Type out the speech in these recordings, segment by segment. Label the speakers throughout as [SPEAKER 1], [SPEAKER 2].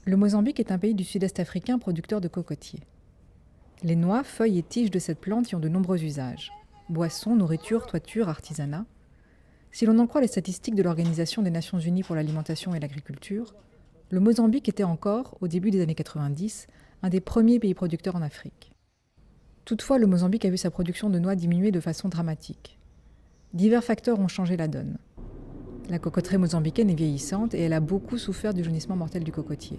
[SPEAKER 1] Le Mozambique est un pays du sud-est africain producteur de cocotiers. Les noix, feuilles et tiges de cette plante y ont de nombreux usages. Boissons, nourriture, toiture, artisanat. Si l'on en croit les statistiques de l'Organisation des Nations Unies pour l'alimentation et l'agriculture, le Mozambique était encore, au début des années 90, un des premiers pays producteurs en Afrique. Toutefois, le Mozambique a vu sa production de noix diminuer de façon dramatique. Divers facteurs ont changé la donne. La cocoterie mozambicaine est vieillissante et elle a beaucoup souffert du jaunissement mortel du cocotier.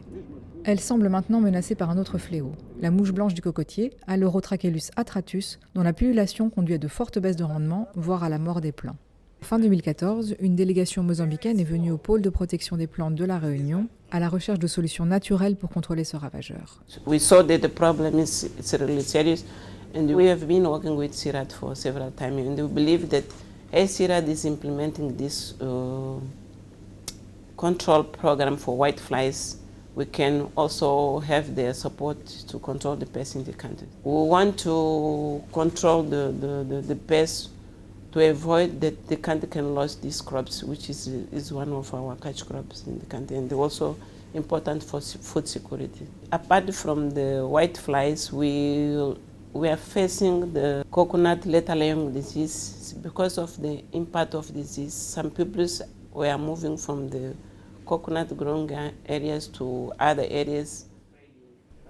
[SPEAKER 1] Elle semble maintenant menacée par un autre fléau, la mouche blanche du cocotier, Alerotrachelus atratus, dont la pullulation conduit à de fortes baisses de rendement, voire à la mort des plants. Fin 2014, une délégation mozambicaine est venue au pôle de protection des plantes de la Réunion à la recherche de solutions naturelles pour contrôler ce ravageur.
[SPEAKER 2] We saw that the problem is really serious, and we have been working with CIRAD for several times, and we believe that as CIRAD is implementing this control program for whiteflies, we can also have their support to control the pests in the country. We want to control the pests to avoid that the country can lose these crops, which is one of our catch crops in the country, and they're also important for food security. Apart from the whiteflies, we are facing the coconut lethal young disease. Because of the impact of disease, some people were moving from the coconut growing areas to other areas.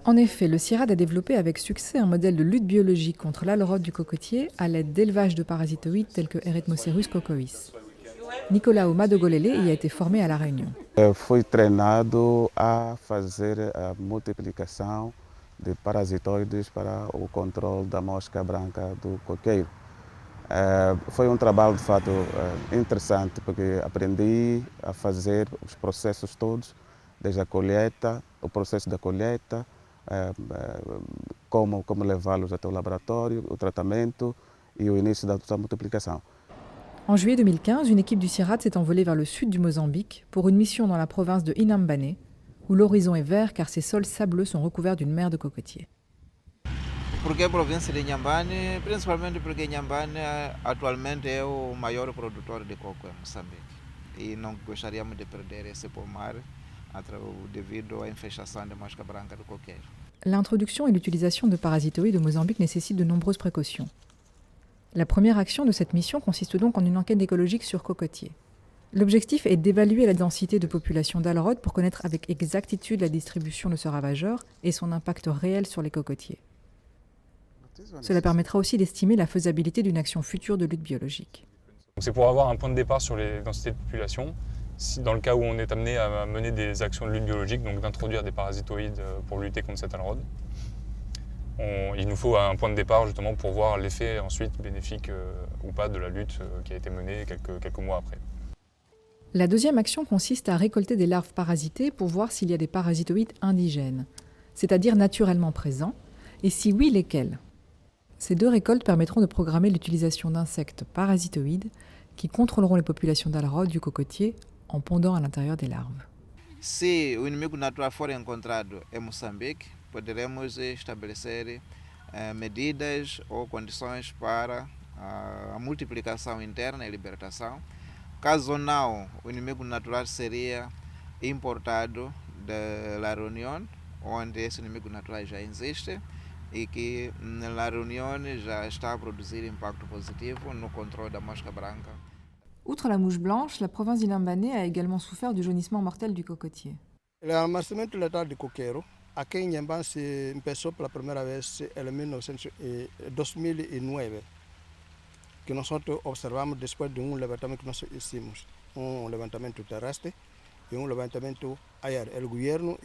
[SPEAKER 1] En effet, le CIRAD a développé avec succès un modèle de lutte biologique contre l'aleurote du cocotier à l'aide d'élevage de parasitoïdes tels que Eretmocerus cocois. Nicolas Oma de Golele y a été formé à La Réunion.
[SPEAKER 3] Fui treinado a fazer a multiplicação de parasitoides para o controle da mosca branca do coqueiro. Foi trabalho de fato interessante porque aprendi a fazer os processos todos, desde a colheita, o processo da colheita, como levá-los até o laboratório, o tratamento e o início da multiplicação.
[SPEAKER 1] En juillet 2015, une équipe du CIRAD s'est envolée vers le sud du Mozambique pour une mission dans la province de Inhambane, où l'horizon est vert car ses sols sableux sont recouverts d'une mer de cocotiers.
[SPEAKER 4] Porque a província de Inhambane, principalmente porque Inhambane atualmente é o maior produtor de coco em Moçambique. E não gostaríamos de perder esse pomar devido à infestação de mosca branca do coqueiro.
[SPEAKER 1] L'introduction et l'utilisation de parasitoïdes au Mozambique nécessitent de nombreuses précautions. La première action de cette mission consiste donc en une enquête écologique sur cocotiers. L'objectif est d'évaluer la densité de population d'aleurote pour connaître avec exactitude la distribution de ce ravageur et son impact réel sur les cocotiers. Cela permettra aussi d'estimer la faisabilité d'une action future de lutte biologique.
[SPEAKER 5] C'est pour avoir un point de départ sur les densités de population, dans le cas où on est amené à mener des actions de lutte biologique, donc d'introduire des parasitoïdes pour lutter contre cette aleurote. Il nous faut un point de départ justement pour voir l'effet ensuite bénéfique ou pas de la lutte qui a été menée quelques mois après.
[SPEAKER 1] La deuxième action consiste à récolter des larves parasitées pour voir s'il y a des parasitoïdes indigènes, c'est-à-dire naturellement présents, et si oui, lesquels. Ces deux récoltes permettront de programmer l'utilisation d'insectes parasitoïdes qui contrôleront les populations d'aleurote du cocotier en pondant à l'intérieur des larves.
[SPEAKER 4] Se o inimigo natural for encontrado em Moçambique, poderemos estabelecer medidas ou condições para a multiplicação interna e libertação. Caso não, o inimigo natural seria importado da Reunião, onde esse inimigo natural já existe e que na Reunião já está a produzir impacto positivo no controle da mosca branca.
[SPEAKER 1] Outre la mouche blanche, la province d'Inhambane a également souffert du jaunissement mortel du cocotier.
[SPEAKER 6] O amaciamento letal de coqueiro aqui em Inhambane se começou pela primeira vez em 2009, que nós observamos depois de levantamento que nós fizemos, levantamento terrestre e levantamento aéreo. O governo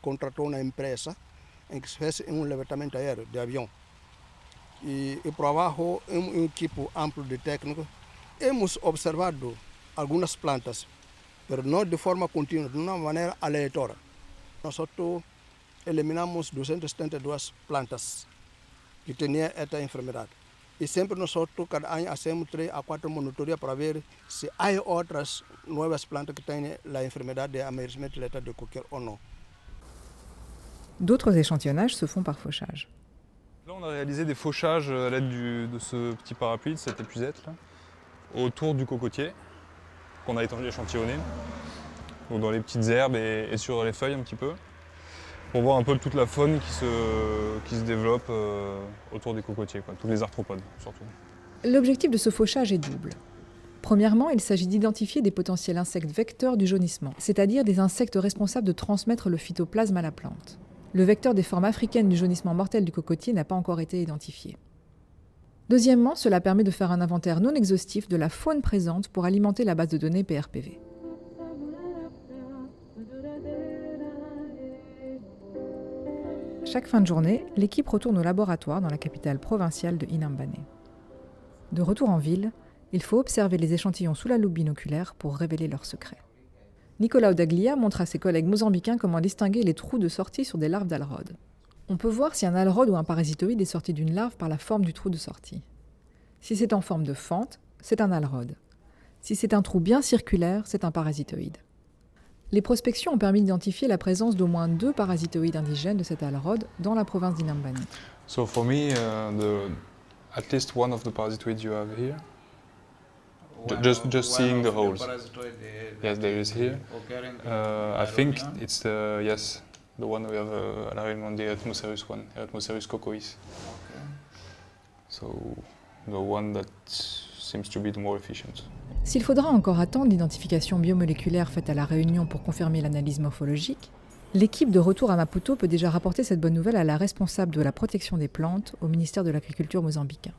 [SPEAKER 6] contratou uma empresa em que se fez levantamento aéreo de avião. E o trabalho é equipe amplo de técnicos. Hemos observado algumas plantas, mas não de forma contínua, de uma maneira aleatória. Nós eliminamos 272 plantas que tinham esta enfermidade. E sempre nós, cada ano, fazemos 3 a 4 monitorias para ver se há outras novas plantas que têm a enfermidade de amaciamento letal de coqueiro ou não.
[SPEAKER 1] D'autres échantillonnages se font par fauchage.
[SPEAKER 5] Là, on a réalisé des fauchages à l'aide de ce petit parapluie, de cette épuisette là, autour du cocotier qu'on a échantillonné. donc dans les petites herbes et sur les feuilles un petit peu, pour voir un peu toute la faune qui se développe autour des cocotiers, quoi, tous les arthropodes surtout.
[SPEAKER 1] L'objectif de ce fauchage est double. Premièrement, il s'agit d'identifier des potentiels insectes vecteurs du jaunissement, c'est-à-dire des insectes responsables de transmettre le phytoplasme à la plante. Le vecteur des formes africaines du jaunissement mortel du cocotier n'a pas encore été identifié. Deuxièmement, cela permet de faire un inventaire non exhaustif de la faune présente pour alimenter la base de données PRPV. Chaque fin de journée, l'équipe retourne au laboratoire dans la capitale provinciale de Inhambane. De retour en ville, il faut observer les échantillons sous la loupe binoculaire pour révéler leurs secrets. Nicolas Daglia montre à ses collègues mozambicains comment distinguer les trous de sortie sur des larves d'alrode. On peut voir si un alrode ou un parasitoïde est sorti d'une larve par la forme du trou de sortie. Si c'est en forme de fente, c'est un alrode. Si c'est un trou bien circulaire, c'est un parasitoïde. Les prospections ont permis d'identifier la présence d'au moins 2 parasitoïdes indigènes de cet alrode dans la province d'Inhambane.
[SPEAKER 5] So for me, at least one of the parasitoids you have here. Just seeing the holes. Yes, there is here. I think it's the one we have at Arimonde, Eretmocerus one, Eretmocerus cocois. So the one that seems to be the more efficient.
[SPEAKER 1] S'il faudra encore attendre l'identification biomoléculaire faite à la Réunion pour confirmer l'analyse morphologique, l'équipe de retour à Maputo peut déjà rapporter cette bonne nouvelle à la responsable de la protection des plantes au ministère de l'Agriculture mozambicain.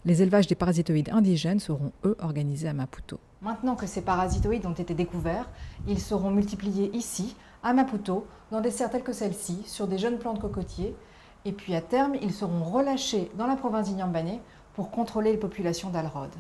[SPEAKER 1] Les élevages des parasitoïdes indigènes seront, eux, organisés à Maputo. Maintenant que ces parasitoïdes ont été découverts, ils seront multipliés ici, à Maputo, dans des serres telles que celle-ci, sur des jeunes plantes cocotiers, et puis à terme, ils seront relâchés dans la province d'Inhambane pour contrôler les populations d'alrode.